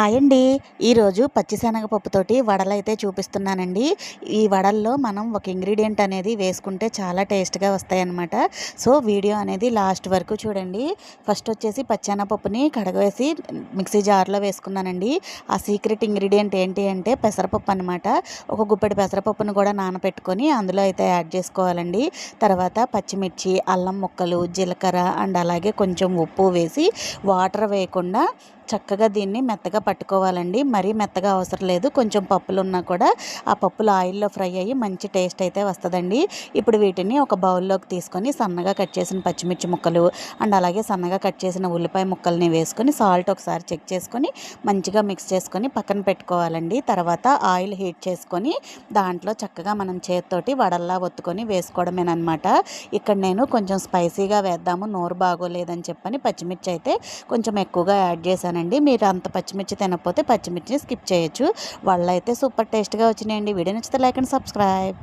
Hi అండి. ఈరోజు పచ్చిశనగపప్పుతోటి వడలైతే చూపిస్తున్నానండి. ఈ వడల్లో మనం ఒక ఇంగ్రీడియంట్ అనేది వేసుకుంటే చాలా టేస్ట్‌గా వస్తాయన్నమాట. సో, వీడియో అనేది లాస్ట్ వరకు చూడండి. ఫస్ట్ వచ్చేసి పచ్చెనగపప్పుని కడగవేసి మిక్సీ జార్‌లో వేసుకున్నానండి. ఆ సీక్రెట్ ఇంగ్రీడియంట్ ఏంటి అంటే పెసరపప్పు అనమాట. ఒక గుప్పెడు పెసరపప్పును కూడా నానబెట్టుకొని అందులో అయితే యాడ్ చేసుకోవాలండి. తర్వాత పచ్చిమిర్చి, అల్లం ముక్కలు, జీలకర్ర అండ్ అలాగే కొంచెం ఉప్పు వేసి వాటర్ వేయకుండా చక్కగా దీన్ని మెత్తగా పట్టుకోవాలండి. మరీ మెత్తగా అవసరం లేదు. కొంచెం పప్పులున్నా కూడా ఆ పప్పులు ఆయిల్‌లో ఫ్రై అయ్యి మంచి టేస్ట్ అయితే వస్తదండి. ఇప్పుడు వీటిని ఒక బౌల్‌లోకి తీసుకొని సన్నగా కట్ చేసిన పచ్చిమిర్చి ముక్కలు అండ్ అలాగే సన్నగా కట్ చేసిన ఉల్లిపాయ ముక్కల్ని వేసుకొని సాల్ట్ ఒకసారి చెక్ చేసుకొని మంచిగా మిక్స్ చేసుకొని పక్కన పెట్టుకోవాలండి. తర్వాత ఆయిల్ హీట్ చేసుకొని దాంట్లో చక్కగా మనం చేత్తోటి వడల్లా ఒత్తుకొని వేసుకోవడమేననమాట. ఇక్కడ నేను కొంచెం స్పైసీగా వేద్దాము నోరు బాగోలేదని చెప్పని పచ్చిమిర్చి అయితే కొంచెం ఎక్కువగా యాడ్ చేశానండి. మీరు అంత పచ్చిమిర్చి తినకపోతే పచ్చిమిర్చిని స్కిప్ చేయొచ్చు. వాళ్ళైతే సూపర్ టేస్ట్‌గా వచ్చినాయండి. వీడియో నచ్చితే లైక్ అండ్ సబ్స్క్రైబ్.